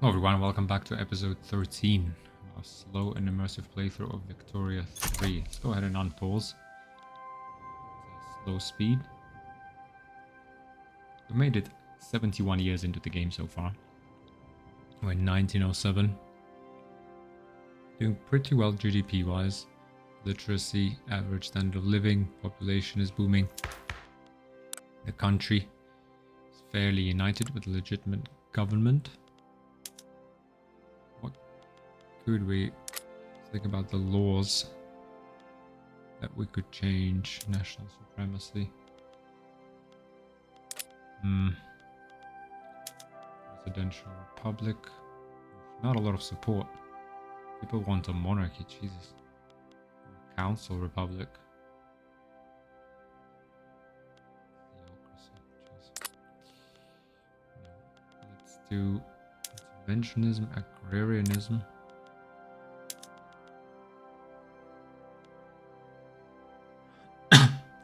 Hello everyone, welcome back to episode 13, a slow and immersive playthrough of Victoria 3. Let's go ahead and unpause. Slow speed. We've made it 71 years into the game so far. We're in 1907. Doing pretty well GDP wise. Literacy, average standard of living, population is booming. The country is fairly united with a legitimate government. Could we think about the laws that we could change? National supremacy. Presidential republic. Not a lot of support. People want a monarchy, Jesus. Council republic. Theocracy, no. Let's do interventionism, agrarianism.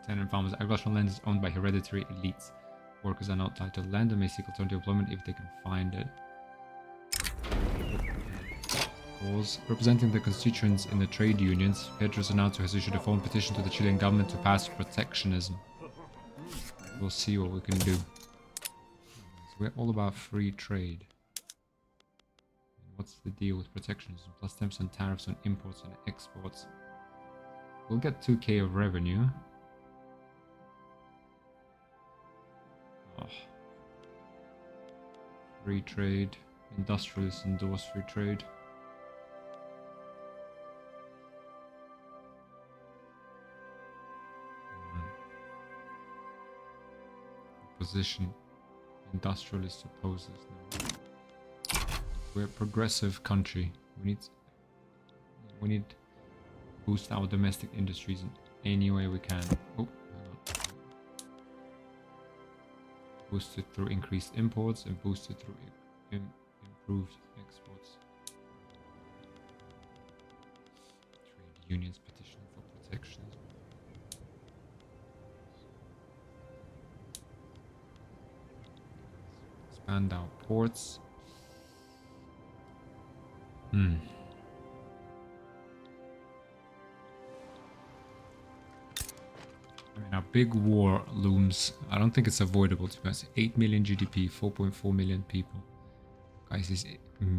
Tenant farmers. Agricultural land is owned by hereditary elites. Workers are not titled land and may seek alternative employment if they can find it. Cause. Representing the constituents in the trade unions, Pedro's announced has issued a formal petition to the Chilean government to pass protectionism. We'll see what we can do. So we're all about free trade. And what's the deal with protectionism? Plus 10% tariffs on imports and exports. We'll get 2k of revenue. Free trade. Industrialists endorse free trade. Opposition. Industrialist opposes. No. We're a progressive country. We need to boost our domestic industries in any way we can. Oh. Boosted through increased imports and boosted through improved exports. Trade unions petition for protectionism. Expand our ports. I mean, our big war looms. I don't think it's avoidable, to be honest. 8 million GDP, 4.4 million people. Guys, it's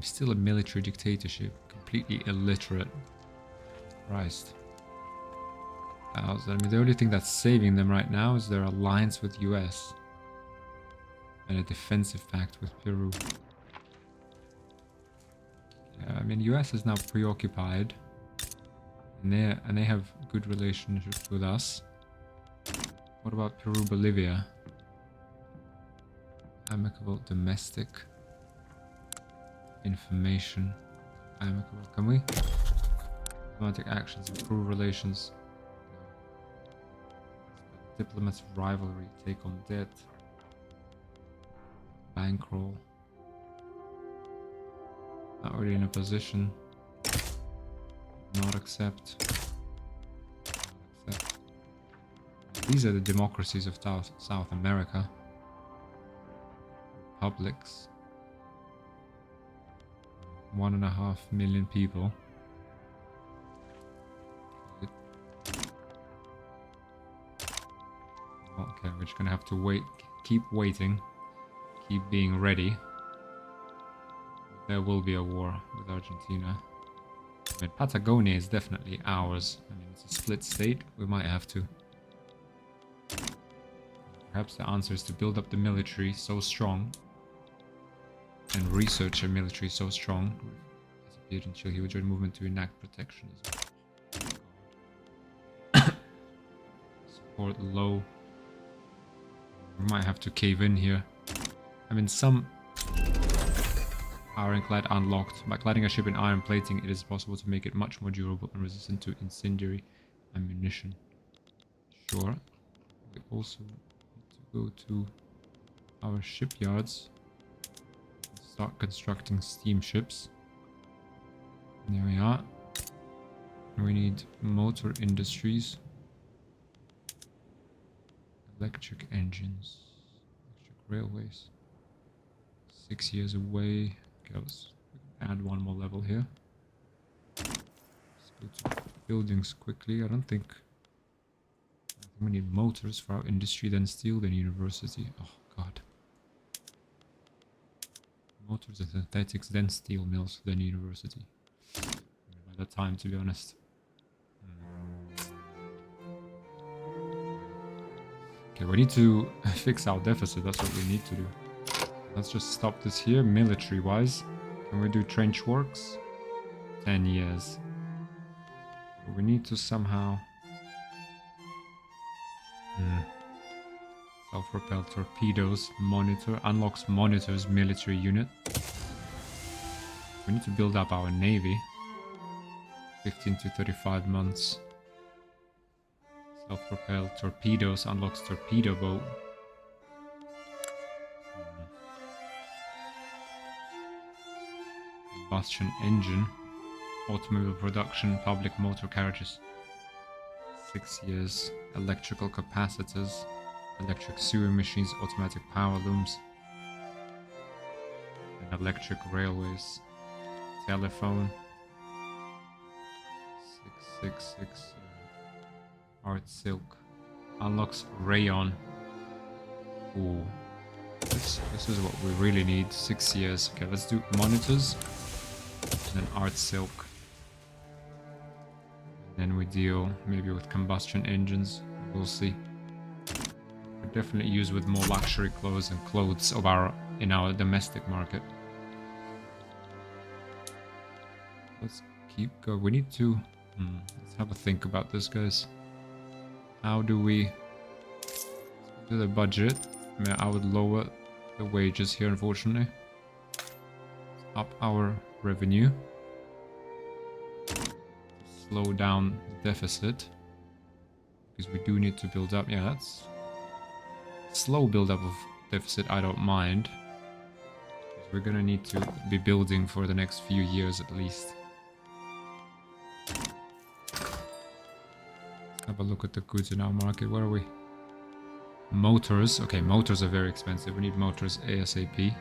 still a military dictatorship. Completely illiterate. Christ. I mean, the only thing that's saving them right now is their alliance with US. And a defensive pact with Peru. Yeah, I mean, US is now preoccupied. And they have good relationships with us. What about Peru, Bolivia? Amicable domestic information. Amicable. Can we? Diplomatic actions improve relations. Diplomats rivalry. Take on debt. Bankroll. Not really in a position. Not accept. These are the democracies of South America. Republics. 1.5 million people. Okay, we're just gonna have to wait. Keep waiting. Keep being ready. There will be a war with Argentina. I mean, Patagonia is definitely ours. I mean, it's a split state. We might have to. Perhaps the answer is to build up the military so strong and research a military so strong. As appeared in Chile, he would join a movement to enact protectionism. Support low. We might have to cave in here. I mean, some ironclad unlocked. By cladding a ship in iron plating, it is possible to make it much more durable and resistant to incendiary ammunition. Sure. We also go to our shipyards and start constructing steamships. There we are. We need motor industries, electric engines, electric railways. 6 years away. Okay, let's add one more level here. Let's go to buildings quickly. I think we need motors for our industry, then steel, then university. Oh god. Motors and synthetics, then steel mills, then university. By that time, to be honest. Okay, we need to fix our deficit. That's what we need to do. Let's just stop this here, military-wise. Can we do trench works? 10 years. But we need to somehow... Self-propelled torpedoes, monitor, unlocks monitors, military unit. We need to build up our navy. 15 to 35 months. Self-propelled torpedoes, unlocks torpedo boat. Combustion engine. Automobile production, public motor carriages. 6 years. Electrical capacitors. Electric sewing machines, automatic power looms. And electric railways. Telephone. 666. Art silk. Unlocks rayon. Ooh. This is what we really need. 6 years. Okay, let's do monitors. And then art silk. Then we deal maybe with combustion engines. We'll see. We definitely use with more luxury clothes and clothes of in our domestic market. Let's keep going. We need to let's have a think about this, guys. How do we do the budget? I mean, I would lower the wages here, unfortunately. Up our revenue. Slow down the deficit. Because we do need to build up. Yeah, that's slow build up of deficit, I don't mind. Because we're gonna need to be building for the next few years at least. Have a look at the goods in our market. Where are we? Motors. Okay, motors are very expensive. We need motors ASAP.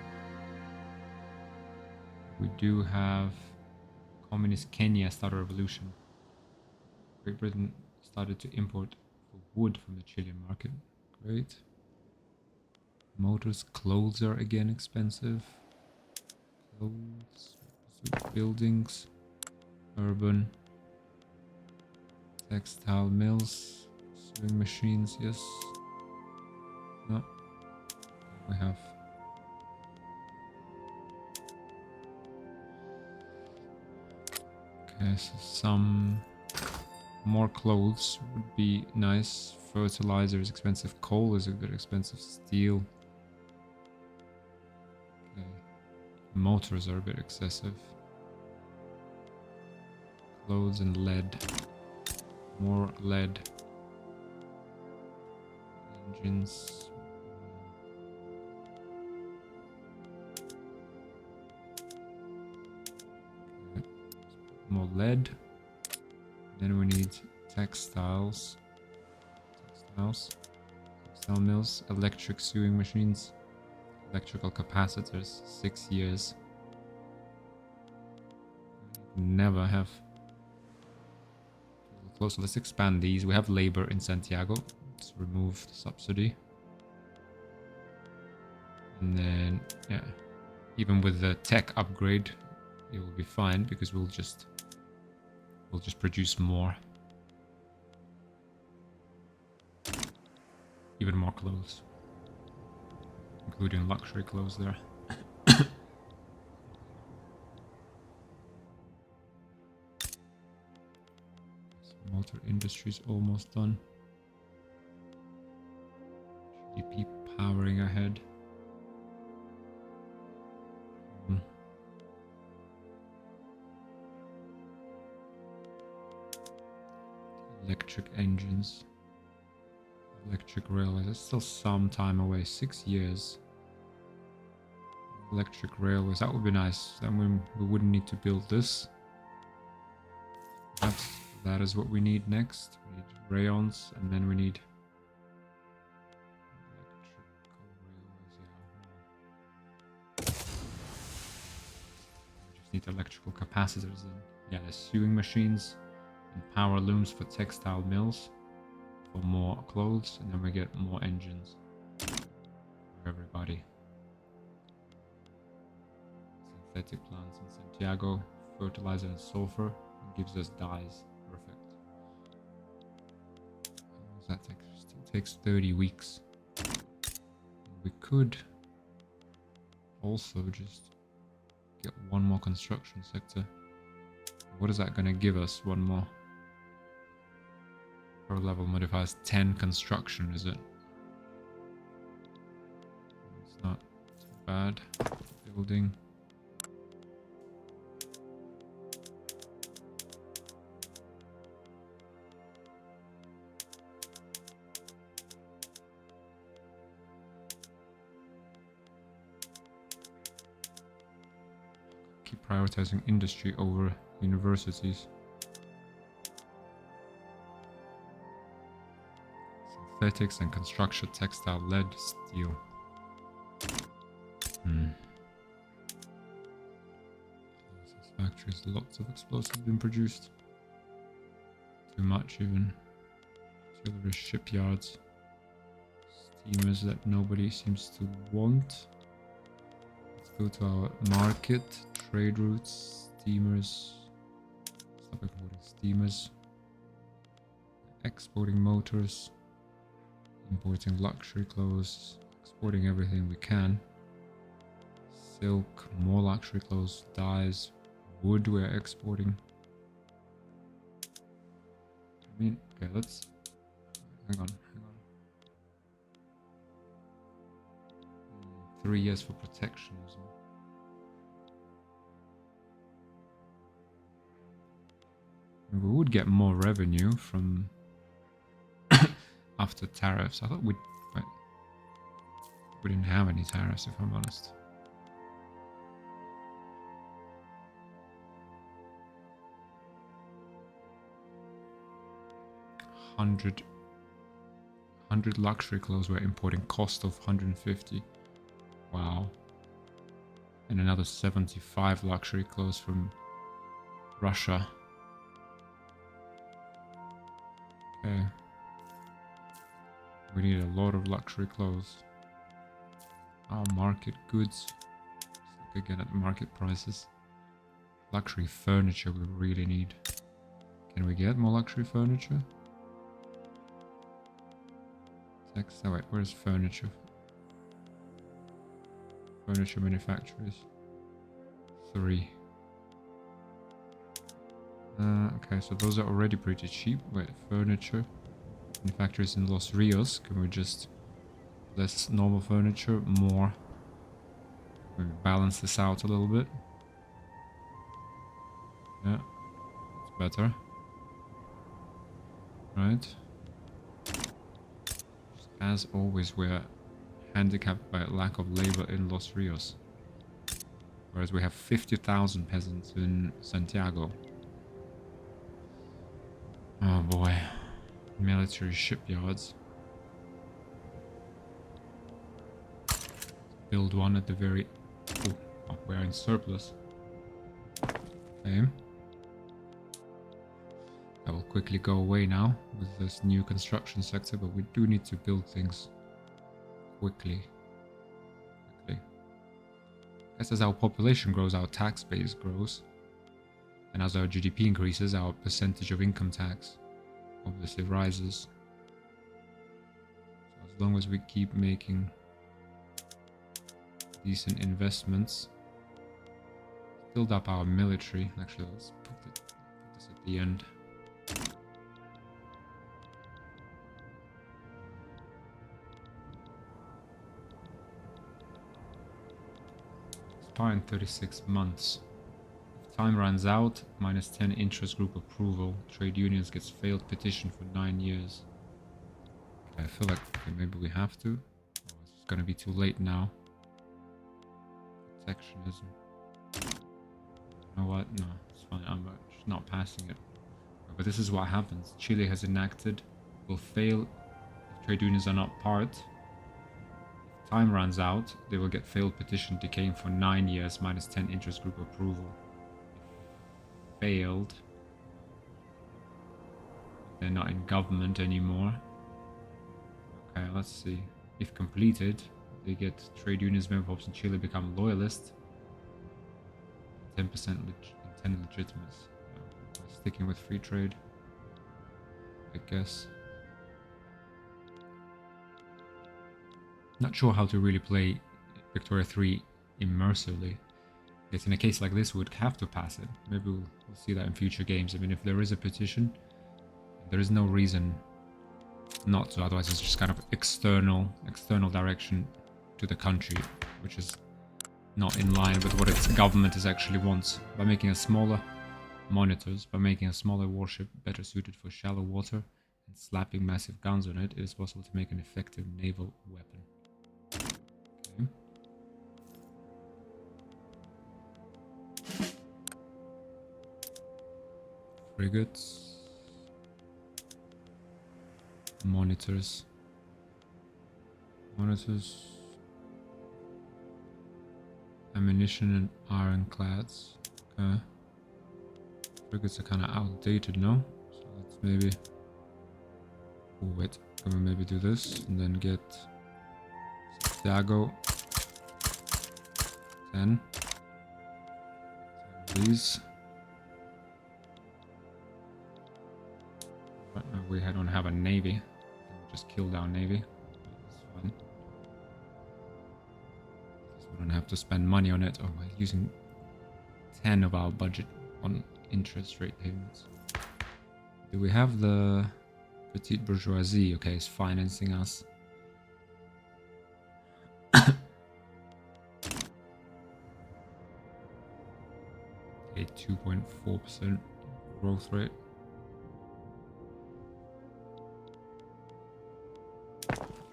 We do have Communist Kenya start a revolution. Great Britain started to import wood from the Chilean market. Great. Motors, clothes are again expensive. Clothes, buildings, urban. Textile mills, sewing machines, yes. No. We have. Okay, so some more clothes would be nice. Fertilizer is expensive. Coal is a bit expensive. Steel. Okay. Motors are a bit excessive. Clothes and lead. More lead. Engines. Okay. More lead. Then we need textiles. Textile mills. Electric sewing machines. Electrical capacitors. 6 years. Never have. Close. Let's expand these. We have labor in Santiago. Let's remove the subsidy. And then, yeah, even with the tech upgrade, it will be fine because we'll just produce more. Even more clothes, including luxury clothes there. Motor industry is almost done. GDP powering ahead. Electric engines. Electric railways. That's still some time away. 6 years. Electric railways. That would be nice. Then we wouldn't need to build this. That is what we need next. We need rayons, and then we need electrical railways. Yeah. need electrical capacitors in. Yeah, there's sewing machines and power looms for textile mills for more clothes, and then we get more engines for everybody. Synthetic plants in Santiago, fertilizer and sulfur, and gives us dyes. Perfect. How long does that take? Still takes 30 weeks. We could also just get one more construction sector. What is that going to give us? One more. Per level modifiers 10 construction, is it? It's not too bad. Building. Keep prioritizing industry over universities. Synthetics and construction, textile, lead, steel. Factories, lots of explosives been produced. Too much even. Artillery, shipyards. Steamers that nobody seems to want. Let's go to our market. Trade routes. Steamers. Stop exporting steamers. Exporting motors. Importing luxury clothes. Exporting everything we can. Silk. More luxury clothes. Dyes. Wood we're exporting. I mean, okay, let's... Hang on. 3 years for protectionism. We would get more revenue from after tariffs. I thought we didn't have any tariffs, if I'm honest. $100 luxury clothes we're importing, cost of 150. Wow. And another 75 luxury clothes from Russia. Okay. We need a lot of luxury clothes. Our market goods. Let's look again at market prices. Luxury furniture we really need. Can we get more luxury furniture? Oh wait, where's furniture? Furniture manufacturers. 3. Okay, so those are already pretty cheap. Wait, furniture manufacturers in Los Rios. Can we just less normal furniture, more? Maybe balance this out a little bit. Yeah, it's better. Right. As always, we're handicapped by a lack of labor in Los Rios. Whereas we have 50,000 peasants in Santiago. Oh boy. Military shipyards. Build one at the very... Oh, we're in surplus. Okay. That will quickly go away now with this new construction sector, but we do need to build things quickly. As our population grows, our tax base grows. And as our GDP increases, our percentage of income tax obviously rises. So as long as we keep making decent investments, build up our military. Actually, let's put this at the end. In 36 months. If time runs out, -10 interest group approval. Trade unions gets failed petition for 9 years. Okay, I feel like maybe we have to. Oh, it's gonna be too late now. Protectionism. You know what? No, it's fine. I'm just not passing it. But this is what happens. Chile has enacted, will fail if trade unions are not part. Time runs out, they will get failed petition decaying for 9 years, -10 interest group approval. failed. They're not in government anymore. Okay, let's see. If completed, they get trade unions, member in Chile become loyalists. 10% intended legitimacy. Sticking with free trade, I guess. Not sure how to really play Victoria 3 immersively. I guess in a case like this, we would have to pass it. Maybe we'll see that in future games. I mean, if there is a petition, there is no reason not to. Otherwise, it's just kind of external direction to the country, which is not in line with what its government is actually wants. By making a smaller monitors, by making a smaller warship better suited for shallow water and slapping massive guns on it, it is possible to make an effective naval weapon. Okay. Frigates. Monitors. Ammunition and ironclads. Okay. Frigates are kind of outdated, no? So let's maybe... Oh, wait. Can we maybe do this? And then get... Santiago. 10. These. Right now we don't have a navy. We just killed our navy. That's fine. We don't have to spend money on it. Oh, we're using 10 of our budget on interest rate payments. Do we have the petite bourgeoisie? Okay, it's financing us. A 2.4% growth rate.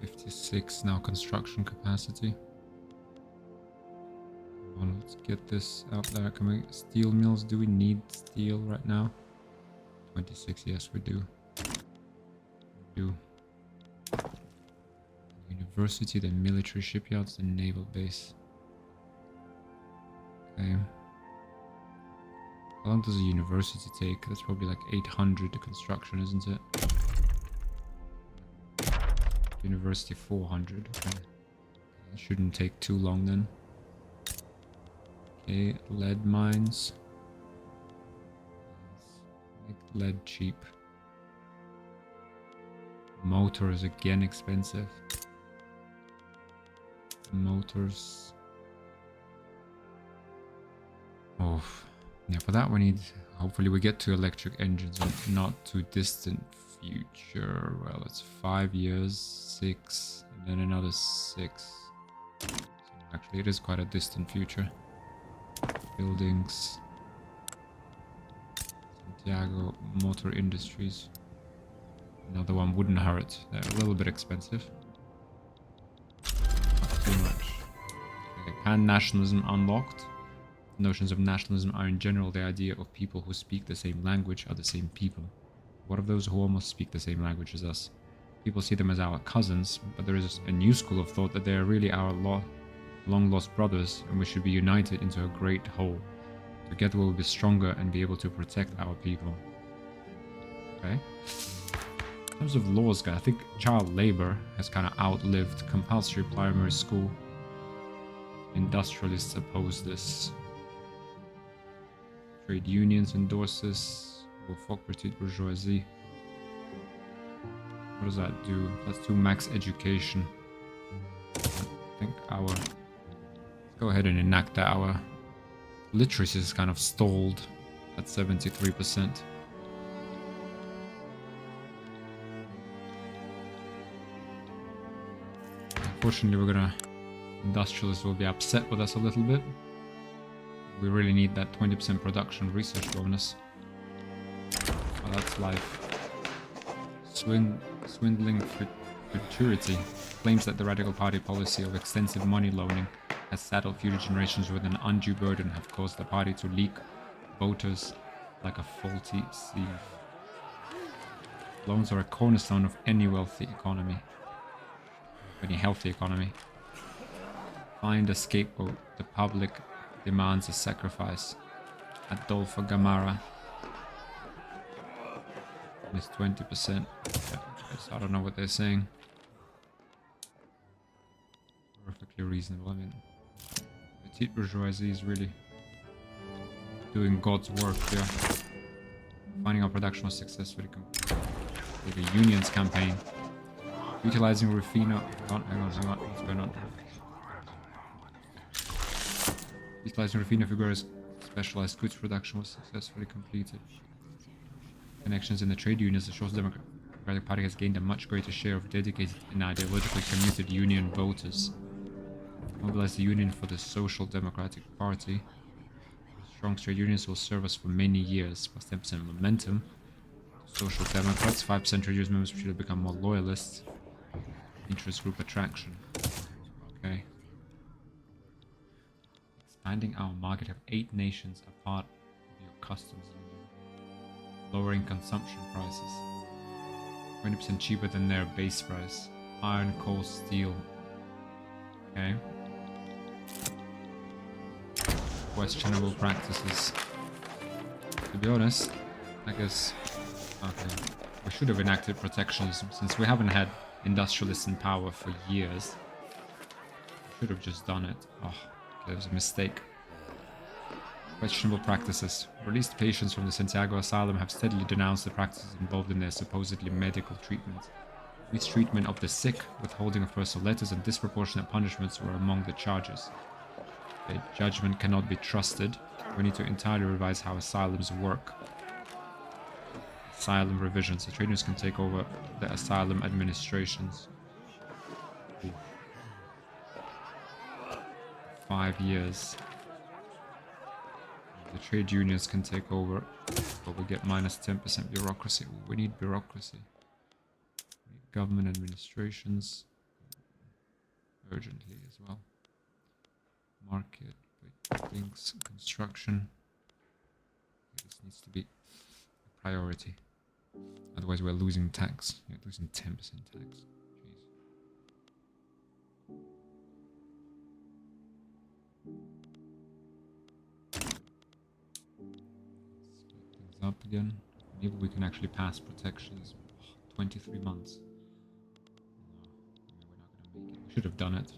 56 now construction capacity. Well, let's get this out there. Can we steel mills? Do we need steel right now? 26, yes we do. University, then military shipyards, then naval base. Okay. How long does a university take? That's probably like 800 to construction, isn't it? University 400. Okay. It shouldn't take too long then. Okay, lead mines. Let's make lead cheap. Motor is again expensive. Motors. Oh, yeah, for that we need... Hopefully we get to electric engines in not too distant future. Well, it's 5 years, 6, and then another 6. So actually it is quite a distant future. Buildings. Santiago Motor Industries. Another one wouldn't hurt. They're a little bit expensive. Not too much. Okay, pan-nationalism unlocked. Notions of nationalism are in general the idea of people who speak the same language are the same people. What of those who almost speak the same language as us? People see them as our cousins, but there is a new school of thought that they are really our long-lost brothers, and we should be united into a great whole. Together we will be stronger and be able to protect our people. Okay. In terms of laws, guys, I think child labor has kind of outlived compulsory primary school. Industrialists oppose this. Trade unions endorse this. Will fuck petite bourgeoisie. What does that do? Let's do max education. I think let's go ahead and enact that. Our literacy is kind of stalled at 73%. Unfortunately, industrialists will be upset with us a little bit. We really need that 20% production research bonus. Oh, that's life. Swindling futurity claims that the Radical Party policy of extensive money loaning has saddled future generations with an undue burden, have caused the party to leak voters like a faulty sieve. Loans are a cornerstone of any wealthy economy, any healthy economy. Find a scapegoat. The public demands a sacrifice. Adolfo Gamarra. Minus 20%. Yeah, I don't know what they're saying. Perfectly reasonable. I mean, petite bourgeoisie is really doing God's work here. Finding our production was successfully completed. With the unions campaign. Utilizing Rufino. Hang on. What's going on? Utilizing Rufino figures, specialized goods production was successfully completed. Connections in the trade unions, the Social Democratic Party has gained a much greater share of dedicated and ideologically committed union voters. Mobilize the union for the Social Democratic Party. Strong trade unions will serve us for many years, plus 10% momentum. Social Democrats, 5% trade unions members should become more loyalists. Interest group attraction. Okay. Expanding our market of 8 nations are part of your customs union. Lowering consumption prices. 20% cheaper than their base price. Iron, coal, steel. Okay. Questionable practices. To be honest, I guess... Okay. We should have enacted protectionism since we haven't had industrialists in power for years. Should have just done it. Oh, okay, it was a mistake. Questionable practices. Released patients from the Santiago asylum have steadily denounced the practices involved in their supposedly medical treatment. Mistreatment of the sick, withholding of personal letters, and disproportionate punishments were among the charges. The judgment cannot be trusted. We need to entirely revise how asylums work. Asylum revisions. The trade unions can take over the asylum administrations. Ooh. 5 years. The trade unions can take over, but we get minus 10% bureaucracy. Ooh, we need bureaucracy. We need government administrations urgently as well. Market, things, construction. This needs to be a priority. Otherwise, we're losing tax. We're losing 10% tax. Jeez. Split things up again. Maybe we can actually pass protections. 23 months. No, we're not going to make it. We should have done it.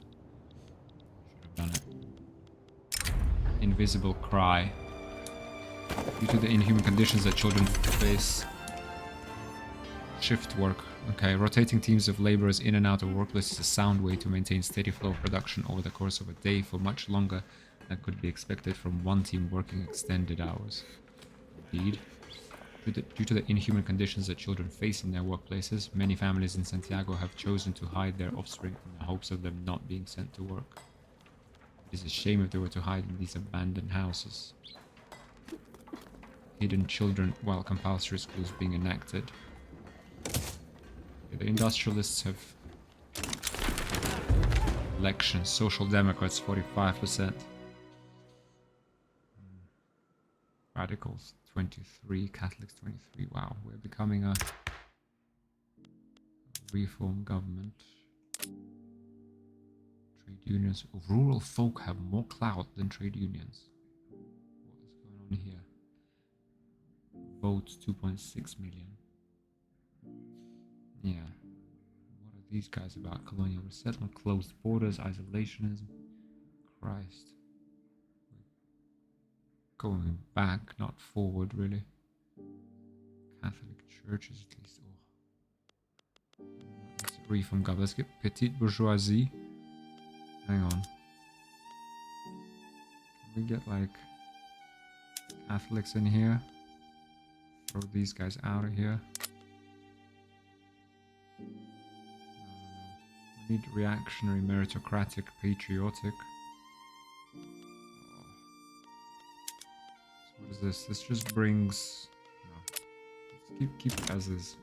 Invisible cry. Due to the inhuman conditions that children face. Shift work. Okay, rotating teams of laborers in and out of workplace is a sound way to maintain steady flow of production over the course of a day for much longer than could be expected from one team working extended hours. Indeed. Due to the inhuman conditions that children face in their workplaces, many families in Santiago have chosen to hide their offspring in the hopes of them not being sent to work. It is a shame if they were to hide in these abandoned houses. Hidden children while compulsory schools being enacted. The industrialists have elections. Social Democrats 45%. Radicals 23. Catholics 23. Wow, we're becoming a reform government. Trade unions. Rural folk have more clout than trade unions. What is going on here? Votes 2.6 million. Yeah. What are these guys about? Colonial resettlement, closed borders, isolationism. Christ. Going back, not forward, really. Catholic churches, at least. Oh. Let's reform government. Let's get petite bourgeoisie. Hang on. Can we get, like, Catholics in here? Throw these guys out of here. We need reactionary, meritocratic, patriotic. Oh. So what is this? This just brings... No. Let's keep it as is.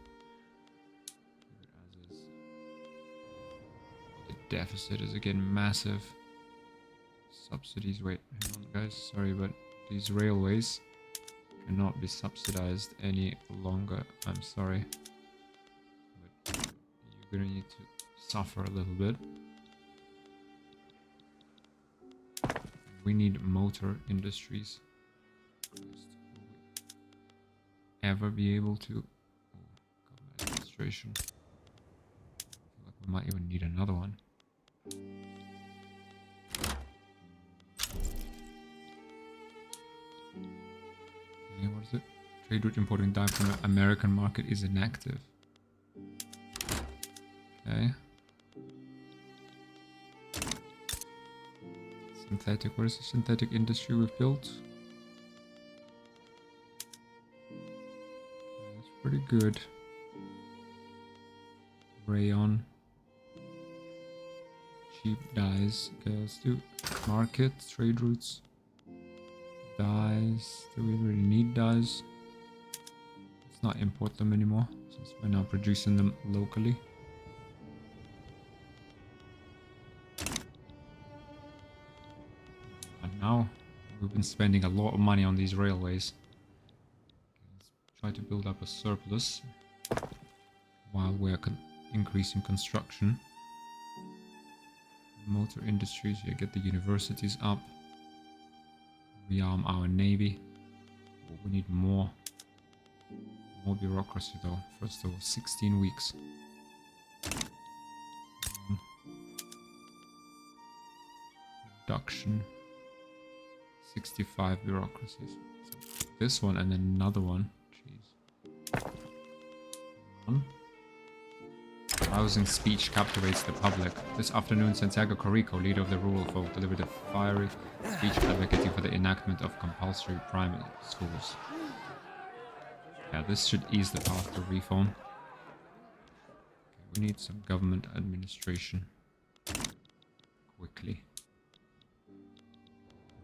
Keep it as is. The deficit is again massive. Subsidies. Wait, hang on guys. Sorry, but these railways cannot be subsidized any longer. I'm sorry. But you're gonna need to suffer a little bit. We need motor industries. Will we ever be able to administration. I feel like we might even need another one. Okay, what is it? Trade route importing dye from the American market is inactive. Okay. Synthetic. What is the synthetic industry we've built? That's pretty good. Rayon. Cheap dyes. Okay, let's do market, trade routes. Dyes. Do we really need dyes? Let's not import them anymore since we're now producing them locally. And now we've been spending a lot of money on these railways. Let's try to build up a surplus while we're increasing construction. Motor industries, yeah, get the universities up. Rearm our navy. Oh, we need more bureaucracy though. First of all, 16 weeks. Reduction. 65 bureaucracies. So this one and then another one. Jeez. Rousing speech captivates the public. This afternoon, Santiago Carrico, leader of the rural folk, delivered a fiery speech advocating for the enactment of compulsory primary schools. Yeah, this should ease the path to reform. Okay, we need some government administration. Quickly.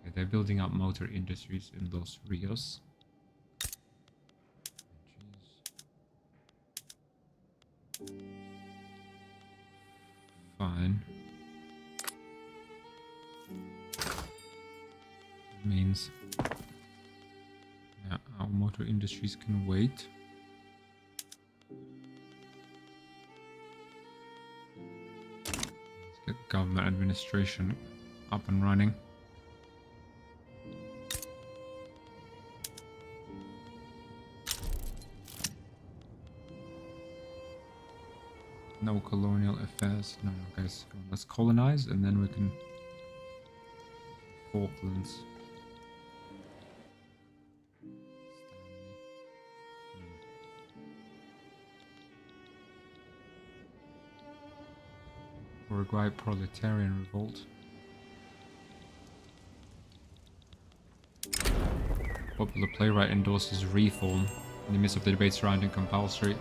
Okay, they're building up motor industries in Los Rios. Fine. Means yeah, our motor industries can wait. Let's get government administration up and running. No colonial affairs. No, guys, come on, let's colonize and then we can Falklands. Uruguay proletarian revolt. Popular playwright endorses reform in the midst of the debate surrounding compulsory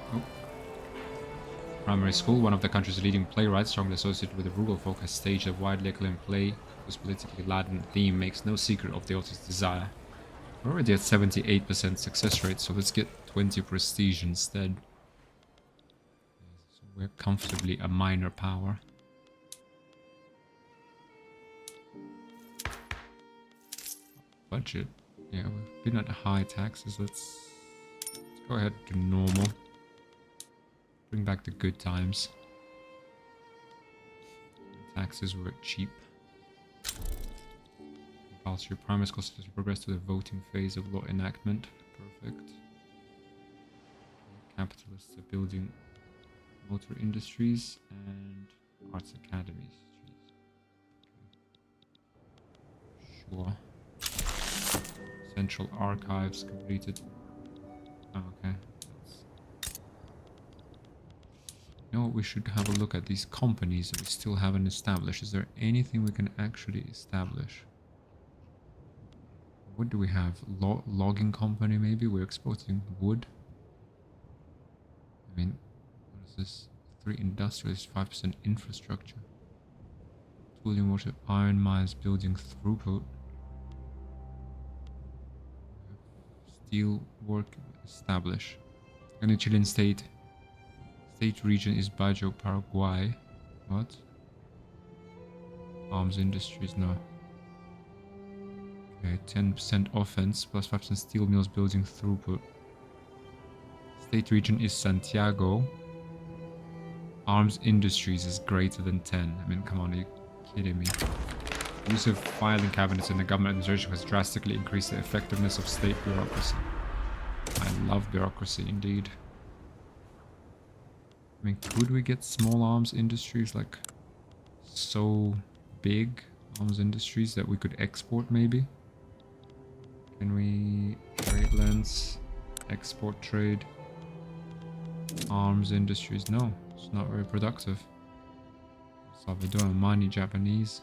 primary school. One of the country's leading playwrights, strongly associated with the rural folk, has staged a widely acclaimed play whose politically laden theme makes no secret of the author's desire. We're already at 78% success rate, so let's get 20 prestige instead. So we're comfortably a minor power. Budget. Yeah, we've been at high taxes. Let's go ahead to normal. Bring back the good times. Taxes were cheap. Compulsory primary school to progress to the voting phase of law enactment. Perfect. Capitalists are building motor industries and arts academies. Jeez. Sure. Central archives completed. Oh, okay. You know what, we should have a look at these companies that we still haven't established. Is there anything we can actually establish? What do we have? Logging company maybe? We're exporting wood. I mean, what is this? 3 industrialists, 5% infrastructure. Tooling water, iron mines, building throughput. Steel work establish. And the Chilean state region is Bajo, Paraguay. What? Arms industries, no. Okay, 10% offense plus 5% steel mills building throughput. State region is Santiago. Arms industries is greater than 10. I mean, come on, are you kidding me? Use of filing cabinets in the government administration has drastically increased the effectiveness of state bureaucracy. I love bureaucracy indeed. I mean, could we get small arms industries, like so big arms industries that we could export maybe? Can we trade lens, export trade, arms industries? No, it's not very productive. Salvador, Mani, Japanese.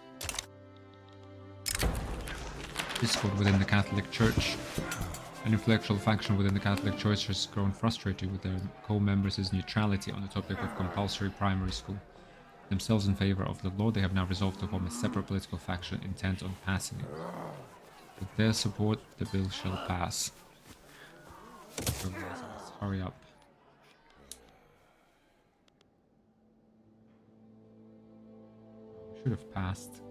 Discord within the Catholic Church. An influential faction within the Catholic Church has grown frustrated with their co-members' neutrality on the topic of compulsory primary school. Themselves in favor of the law, they have now resolved to form a separate political faction intent on passing it. With their support, the bill shall pass. So let's hurry up. Should have passed.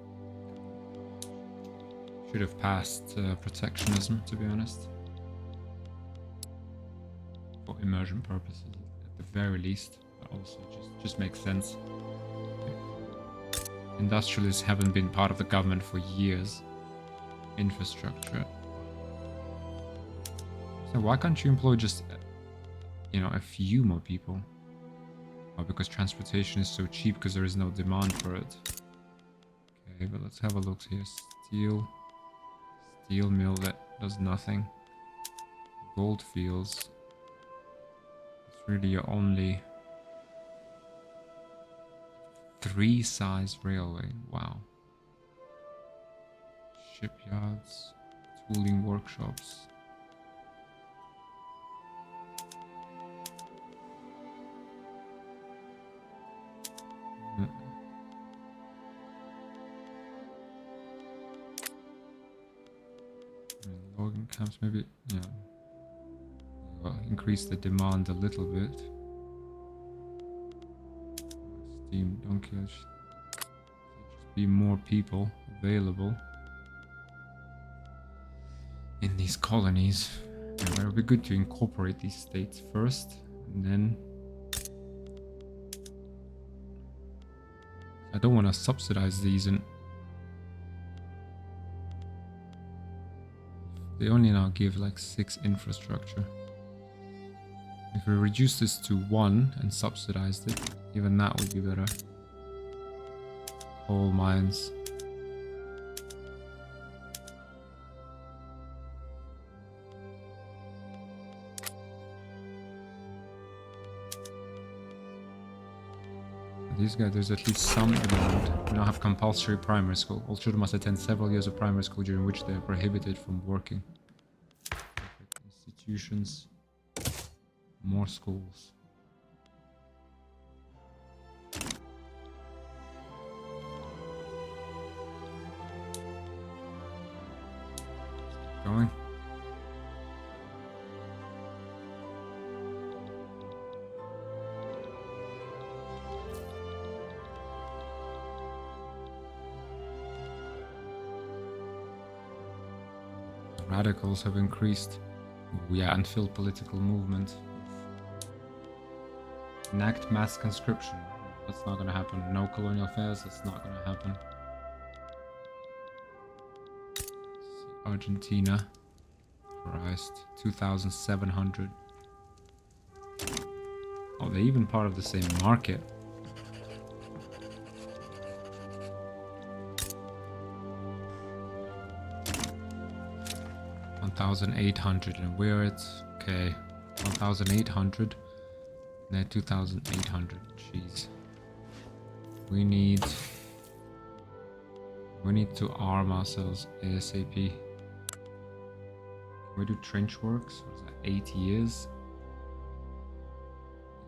Should have passed protectionism, to be honest. For immersion purposes, at the very least. But also just makes sense. Industrialists haven't been part of the government for years. Infrastructure. So why can't you employ just, you know, a few more people? Oh, because transportation is so cheap because there is no demand for it. Okay, but let's have a look here. Steel mill that does nothing. Gold fields. It's really your only 3-size railway. Wow. Shipyards, tooling workshops. Logging camps, maybe, yeah. Well, increase the demand a little bit. Steam donkeys. Just be more people available in these colonies. Yeah, it would be good to incorporate these states first, and then I don't want to subsidize these, and they only now give like 6 infrastructure. If we reduce this to 1 and subsidized it, even that would be better. Coal mines. These guys, there's at least some demand. We now have compulsory primary school. All children must attend several years of primary school during which they are prohibited from working. Institutions. More schools. Going. Radicals have increased. Yeah, unfilled political movement. Enact mass conscription. That's not gonna happen. No colonial affairs. That's not gonna happen. Argentina. Christ. 2,700. Oh, they're even part of the same market. $1,800, and we're at, okay, 1,800. They're 2,800. Jeez. We need to arm ourselves ASAP. Can we do trench works? What is that, 8 years?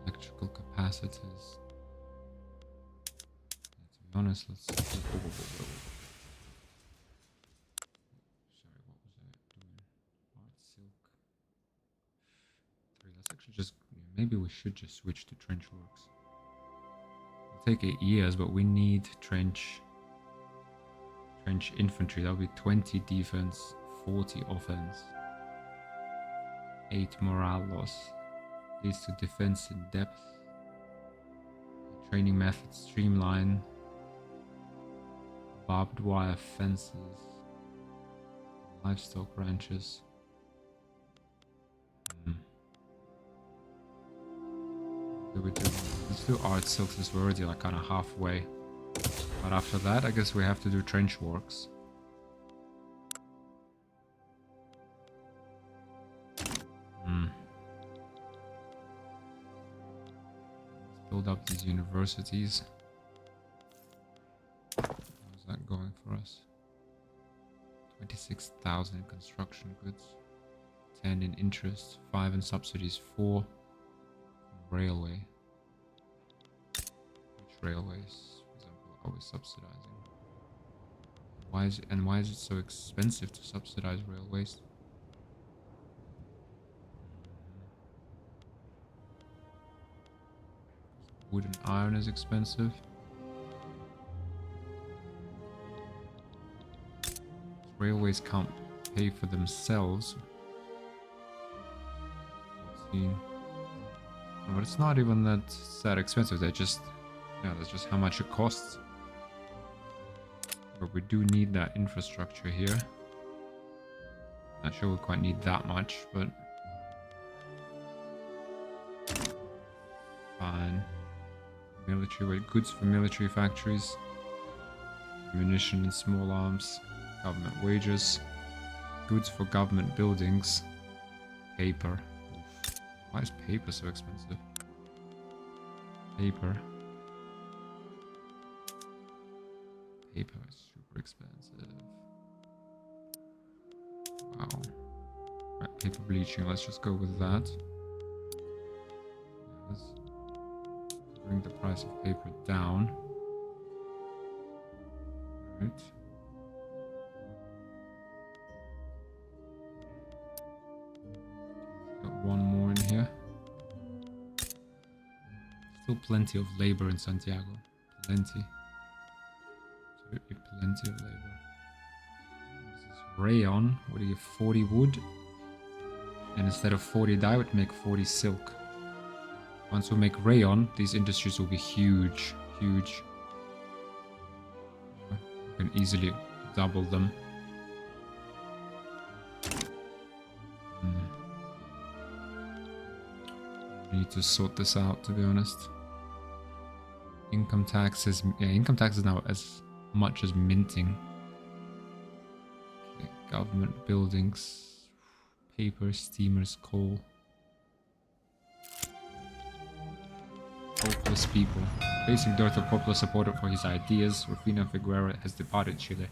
Electrical capacitors. To be honest, let's... Sorry, what was I doing? Art, silk. 3. Let's actually just... Maybe we should just switch to trench works. It'll take 8 years, but we need trench infantry. That'll be 20 defense, 40 offense. 8 morale loss. Leads to defense in depth. Training methods streamline. Barbed wire fences. Livestock ranches. do we do? Let's do art silk since we're already like kind of halfway. But after that, I guess we have to do trench works. Let's build up these universities. How's that going for us? 26,000 in construction goods, 10 in interest, 5 in subsidies, 4 in railway. Which railways, for example, are we subsidizing? Why is it so expensive to subsidize railways? Wood and iron is expensive. Railways can't pay for themselves. Let's see. But it's not even that expensive. They're just, yeah, that's just how much it costs. But we do need that infrastructure here. Not sure we quite need that much, but fine. Military weight goods for military factories, ammunition and small arms, government wages, goods for government buildings, paper. Oof. Why is paper so expensive? Paper is super expensive. Wow. Right, paper bleaching, let's just go with that. Let's bring the price of paper down. Right. Got one more in here. Still plenty of labor in Santiago. Plenty. Plenty of labor. This is rayon. What do you get? 40 wood. And instead of 40 dye, we make 40 silk. Once we make rayon, these industries will be huge. Huge. We can easily double them. I need to sort this out, to be honest. Income taxes. Yeah, income taxes now as much as minting. Okay, government buildings, paper, steamers, coal. Hopeless people. Facing dearth of popular support for his ideas, Rufino Figueroa has departed Chile,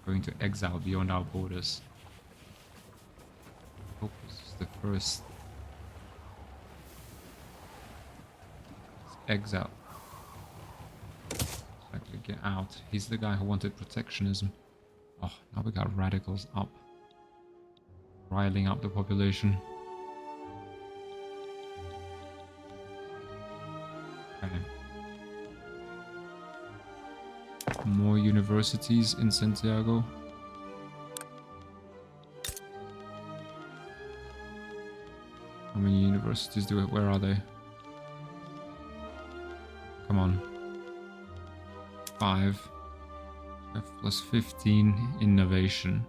going to exile beyond our borders. I hope this is the first exile. Get out. He's the guy who wanted protectionism. Oh, now we got radicals up. Riling up the population. Okay. More universities in Santiago. How many universities do we... Where are they? Come on. 5 plus 15 innovation.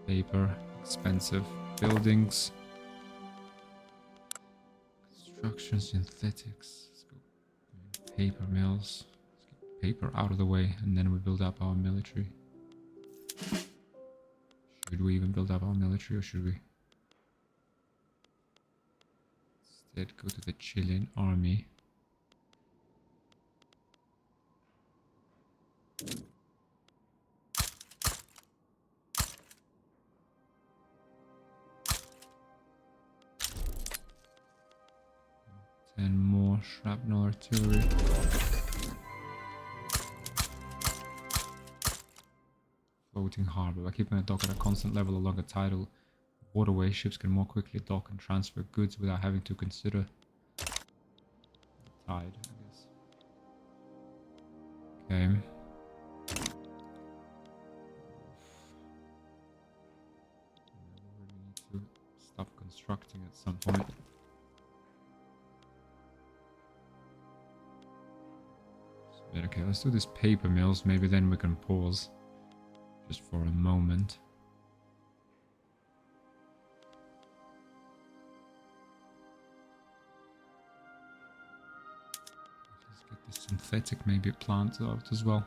Paper, expensive. Buildings. Construction, synthetics. Let's go. Paper mills. Let's get paper out of the way and then we build up our military. Should we even build up our military or should we instead go to the Chilean army? And more shrapnel artillery. Floating harbor. By keeping a dock at a constant level along a tidal waterway, ships can more quickly dock and transfer goods without having to consider the tide, I guess. Okay. We really need to stop constructing at some point. Okay, let's do this paper mills. Maybe then we can pause just for a moment. synthetic maybe plant out as well.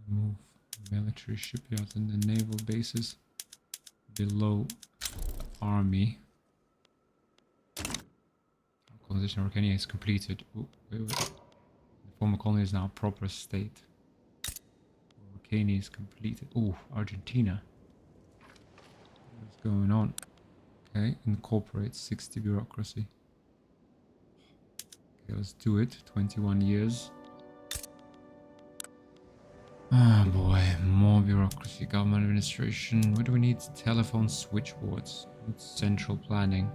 Move military shipyards and the naval bases below the army. Colonization of Arcania is completed. Ooh, wait. The former colony is now a proper state. Arcania is completed. Oh, Argentina. What's going on? Okay, incorporate 60 bureaucracy. Okay, let's do it. 21 years. Oh boy, more bureaucracy, government administration. What do we need? Telephone switchboards. Central planning.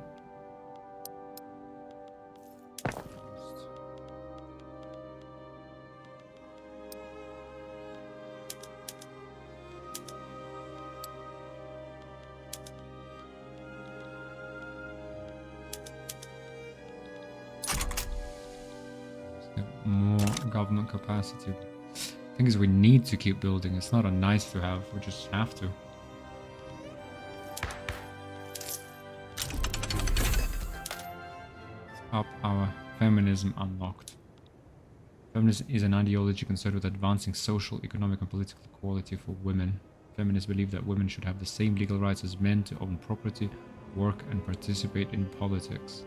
More government capacity. Thing is, we need to keep building. It's not a nice to have, we just have to. Up our feminism unlocked. Feminism is an ideology concerned with advancing social, economic and political equality for women. Feminists believe that women should have the same legal rights as men to own property, work and participate in politics.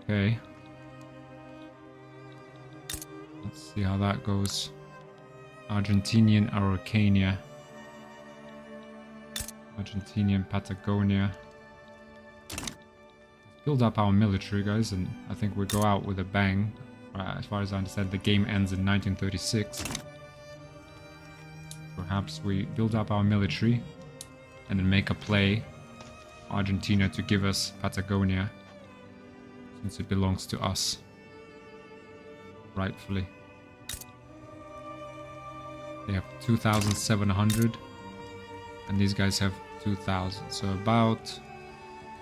Okay. Let's see how that goes. Argentinian Araucania. Argentinian Patagonia. Build up our military, guys, and I think we go out with a bang. As far as I understand, the game ends in 1936. Perhaps we build up our military and then make a play Argentina to give us Patagonia, since it belongs to us rightfully. They have 2,700 and these guys have 2,000, so about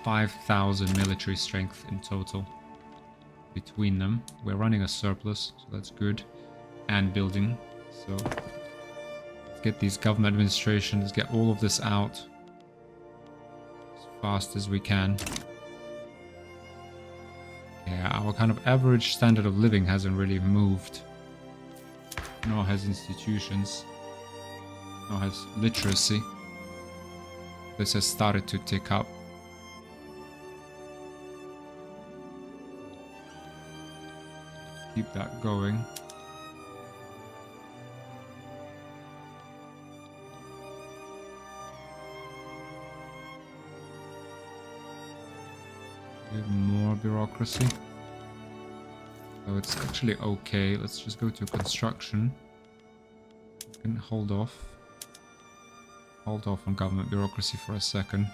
5,000 military strength in total between them. We're running a surplus, so that's good, and building. So let's get these government administrations, get all of this out as fast as we can. Yeah, our kind of average standard of living hasn't really moved, nor has institutions, nor has literacy. This has started to tick up. Keep that going. More bureaucracy. So it's actually okay. Let's just go to construction. We can hold off. Hold off on government bureaucracy for a second.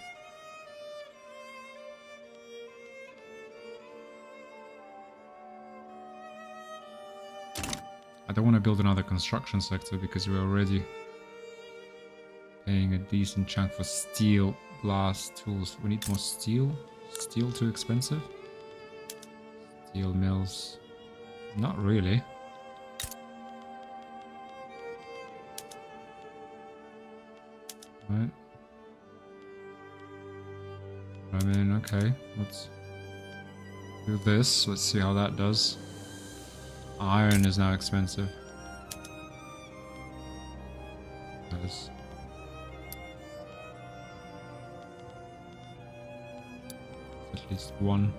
I don't want to build another construction sector because we're already paying a decent chunk for steel, glass, tools. We need more steel. Steel too expensive? Steel mills. Not really. Right. I mean, okay. Let's do this. Let's see how that does. Iron is now expensive. That is. At least one.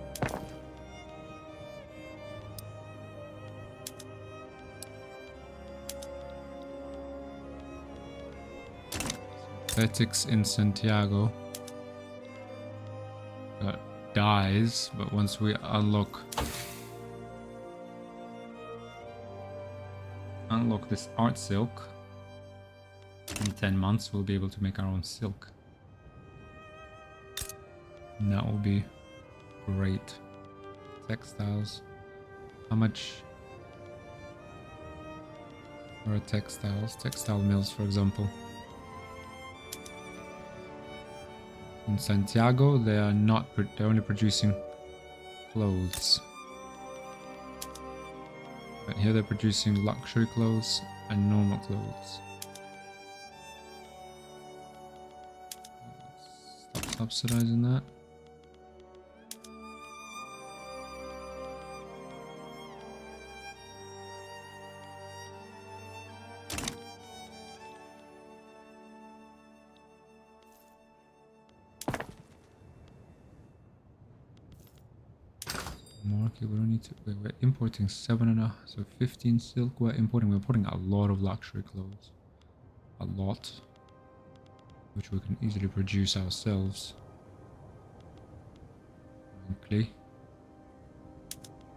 Synthetics in Santiago. That dies, but once we unlock this art silk, in 10 months we'll be able to make our own silk. And that will be great. Textiles. How much are textiles? Textile mills, for example. In Santiago, they are not. They're only producing clothes. But here they're producing luxury clothes and normal clothes. Stop subsidizing that. Market, we don't need to. Wait, we're importing 7.5, so 15 silk. We're importing a lot of luxury clothes. A lot. Which we can easily produce ourselves. Frankly.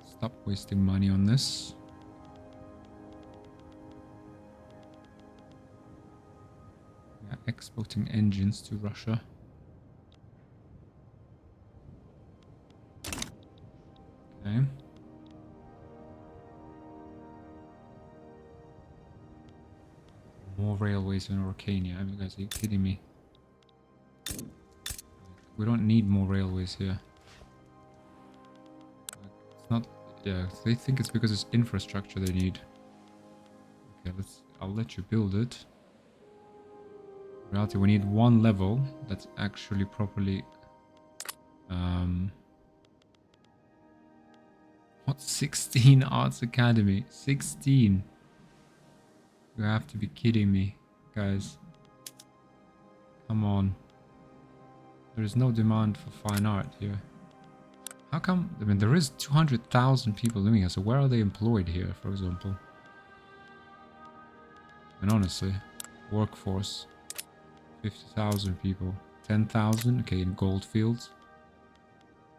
Stop wasting money on this. We are exporting engines to Russia. Okay. More railways in Orcania. I mean, guys, are you kidding me? We don't need more railways here. It's not... Yeah, they think it's because it's infrastructure they need. Okay, I'll let you build it. In reality, we need one level that's actually properly... What? 16 Arts Academy? 16? You have to be kidding me, guys. Come on. There is no demand for fine art here. How come? I mean, there is 200,000 people living here, so where are they employed here, for example? And honestly, workforce, 50,000 people. 10,000, okay, in gold fields.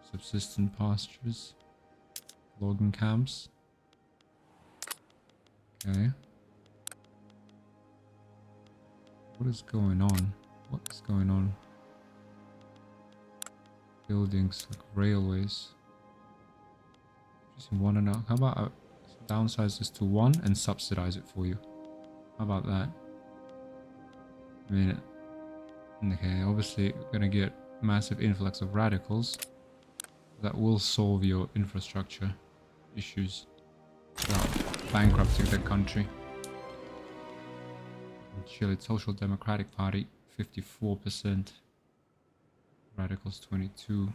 Subsistent pastures. Logging camps. Okay. What is going on? What is going on? Buildings, like railways. Just 1.5. How about I downsize this to 1 and subsidize it for you? How about that? I mean, okay, obviously we're gonna get massive influx of radicals. That will solve your infrastructure issues without bankrupting the country. In Chile, Social Democratic Party, 54%. Radicals, 22.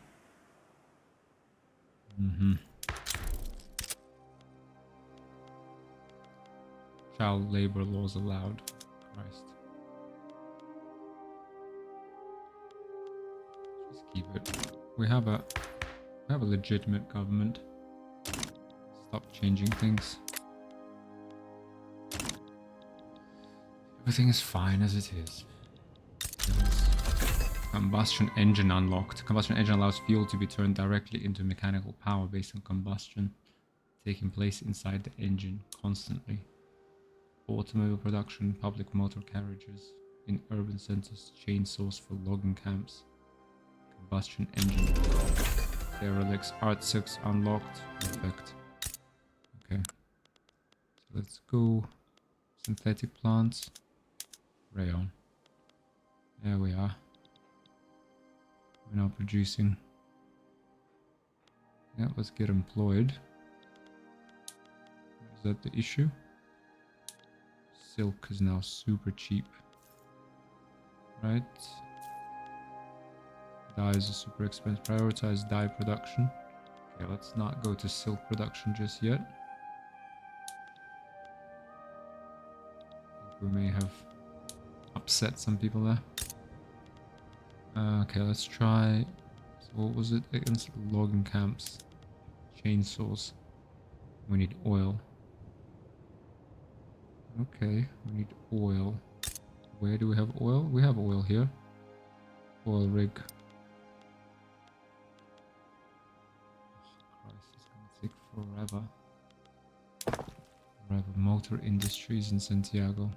Child labor laws allowed. Christ. Just keep it. We have a legitimate government. Stop changing things. Everything is fine as it is. Combustion engine unlocked. Combustion engine allows fuel to be turned directly into mechanical power based on combustion taking place inside the engine constantly. Automobile production, public motor carriages, in urban centers, chainsaws for logging camps. Combustion engine. Derelicts, Art 6 unlocked. Perfect. Okay. So let's go. Synthetic plants. Rayon. There we are. We're now producing. Yeah, let's get employed. Is that the issue? Silk is now super cheap. Right? Dyes are super expensive. Prioritize dye production. Okay, let's not go to silk production just yet. I think we may have upset some people there. Okay, let's try. So what was it against logging camps? Chainsaws. We need oil. Okay, we need oil. Where do we have oil? We have oil here. Oil rig. Oh, Christ, it's gonna take forever. Forever. Motor Industries in Santiago.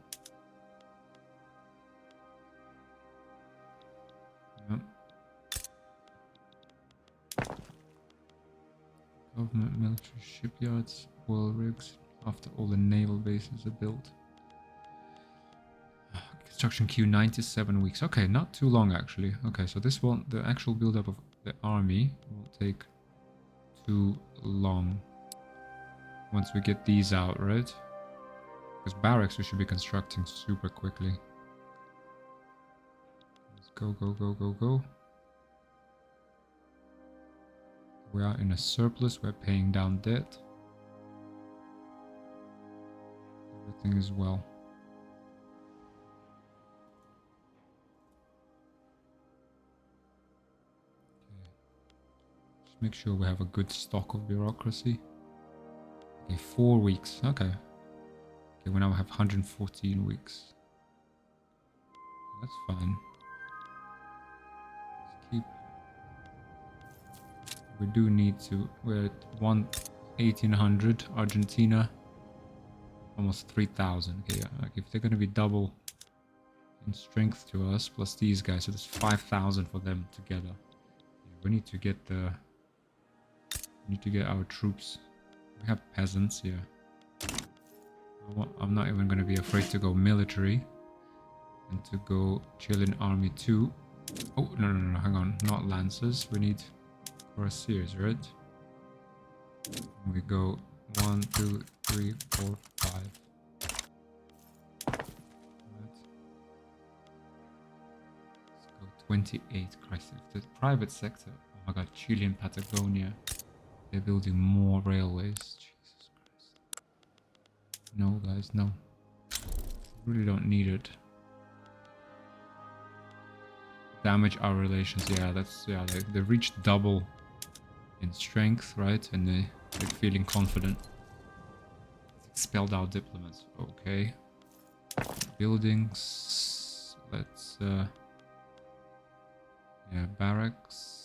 Yep. Government military shipyards, oil rigs, after all the naval bases are built. Construction queue 97 weeks. Okay, not too long actually. Okay, so this won't, the actual build-up of the army won't take too long. Once we get these out, right? Because barracks we should be constructing super quickly. Let's go, go, go, go, go. We are in a surplus, we're paying down debt. Everything is well. Okay. Just make sure we have a good stock of bureaucracy. Okay, 4 weeks, okay. Okay, we now have 114 weeks. That's fine. Let's keep. We do need to. We're at 1800. Argentina, almost 3000. Okay, yeah. Like if they're going to be double in strength to us, plus these guys, so there's 5000 for them together. Yeah, we need to get the. We need to get our troops. We have peasants here. I'm not even going to be afraid to go military and to go Chilean army 2. Oh, no, hang on. Not lancers. We need cuirassiers, right? We go 1, 2, 3, 4, 5. Right. Let's go 28. Christ, the private sector. Oh my god, Chilean Patagonia. They're building more railways. Jesus Christ. No, guys, no. Really don't need it. Damage our relations. Yeah, that's they reached double in strength, right? And they're feeling confident. Expelled our diplomats. Okay. Buildings. Let's yeah, barracks.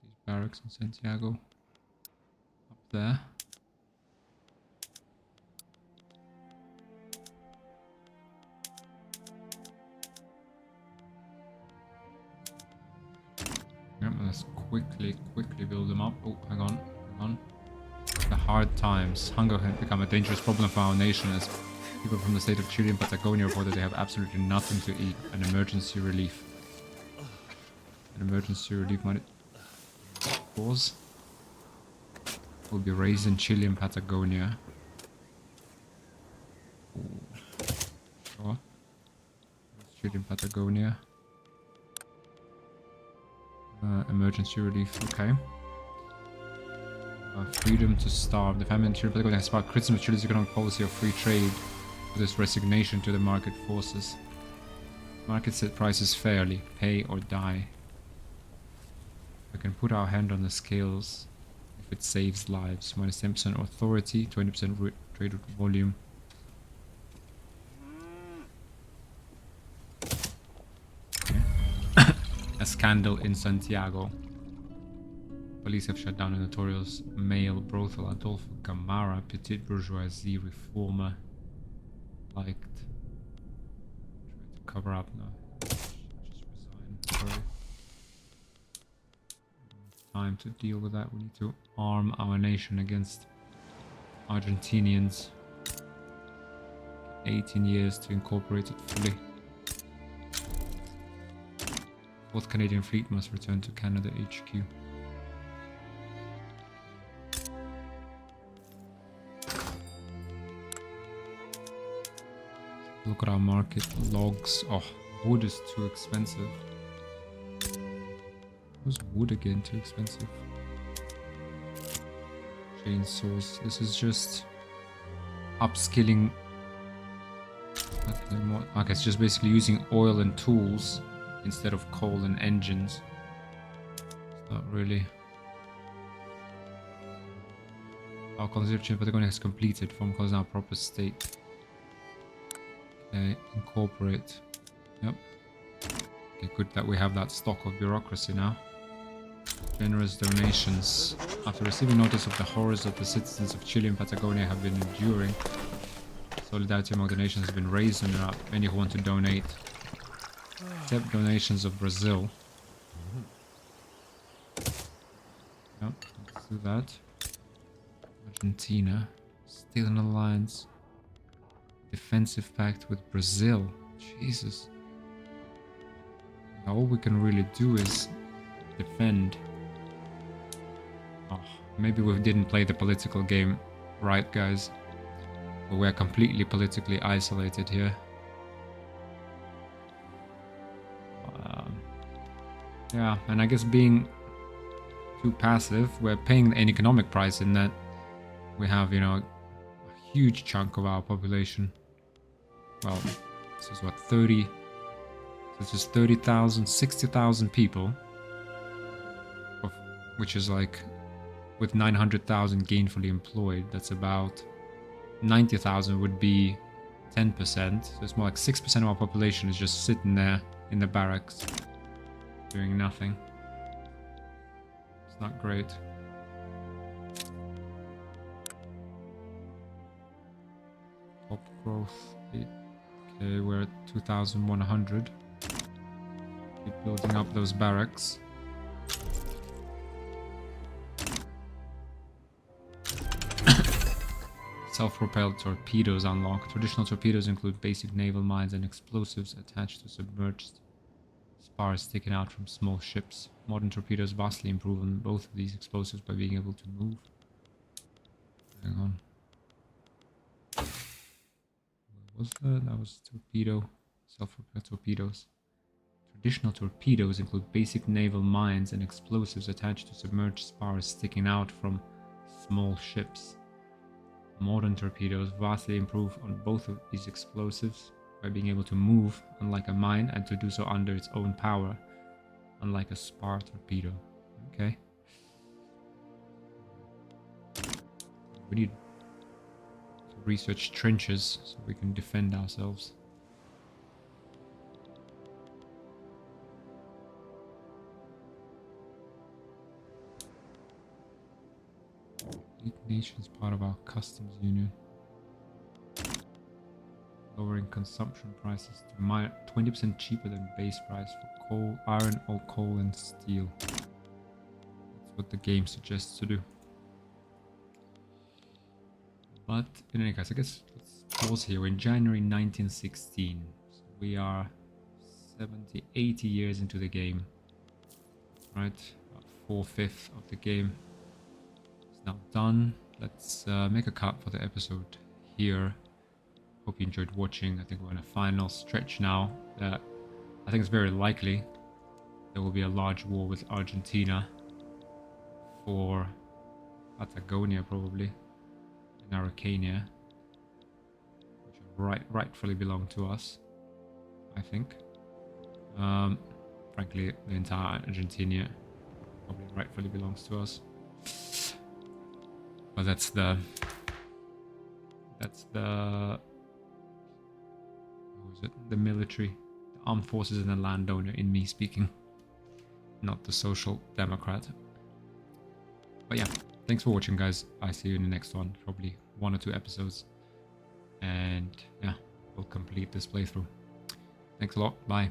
These barracks in Santiago. Up there. Let's quickly build them up. Oh, hang on. The hard times. Hunger had become a dangerous problem for our nation as people from the state of Chile and Patagonia report that they have absolutely nothing to eat. An emergency relief. An emergency relief money. Pause. Will be raised in Chile and Patagonia. Ooh. Sure. Chile and Patagonia. Emergency relief, okay. Freedom to starve. The famine in Chile Patagonia has sparked criticism of Chile's economic policy of free trade with its resignation to the market forces. Market set prices fairly. Pay or die. We can put our hand on the scales if it saves lives. Minus 10% authority, 20% trade volume. A scandal in Santiago. Police have shut down a notorious male brothel. Adolfo Camara, petite bourgeoisie reformer. Liked. Try to cover up now. Just resign. Sorry. Time to deal with that. We need to arm our nation against Argentinians. 18 years to incorporate it fully. 4th Canadian Fleet must return to Canada HQ. Look at our market logs. Oh, wood is too expensive. Was wood again too expensive? Chainsaws. This is just upskilling. Okay, it's just basically using oil and tools instead of coal and engines. It's not really. Our conservation Patagonia has completed. Form is now proper state. Okay, incorporate. Yep. Okay, good that we have that stock of bureaucracy now. Generous donations. After receiving notice of the horrors that the citizens of Chile and Patagonia have been enduring, solidarity among the nations has been raised and there are many who want to donate. Accept donations of Brazil. Yep, let's do that. Argentina. Still in alliance. Defensive pact with Brazil. Jesus. Now all we can really do is defend Oh, maybe we didn't play the political game right, guys. But we're completely politically isolated here. Yeah, and I guess being too passive, we're paying an economic price in that we have, you know, a huge chunk of our population. Well, this is what, 30... So it's just 30,000, 60,000 people. Which is like, with 900,000 gainfully employed, that's about 90,000 would be 10%. So it's more like 6% of our population is just sitting there in the barracks, doing nothing. It's not great. Top growth 8k, we're at 2,100. Keep building up those barracks. Self-propelled torpedoes unlocked. Traditional torpedoes include basic naval mines and explosives attached to submerged spars sticking out from small ships. Modern torpedoes vastly improve on both of these explosives by being able to move. Hang on. Where was that? That was torpedo. Self-propelled torpedoes. Traditional torpedoes include basic naval mines and explosives attached to submerged spars sticking out from small ships. Modern torpedoes vastly improve on both of these explosives by being able to move, unlike a mine, and to do so under its own power, unlike a spar torpedo. Okay. We need to research trenches so we can defend ourselves. Nations part of our customs union. Lowering consumption prices to 20% cheaper than base price for coal, iron, or coal and steel. That's what the game suggests to do. But in any case, I guess let's pause here. We're in January 1916. So we are 70, 80 years into the game. Right? About 4/5 of the game is now done. Let's make a cut for the episode here. Hope you enjoyed watching. I think we're in a final stretch now. I think it's very likely there will be a large war with Argentina for Patagonia, probably, and Araucania, which rightfully belong to us, I think. Frankly, the entire Argentina probably rightfully belongs to us. But that's the the military, the armed forces, and the landowner in me speaking, not the social democrat. But yeah, thanks for watching, guys. I see you in the next one, probably 1 or 2 episodes, and yeah, we'll complete this playthrough. Thanks a lot. Bye.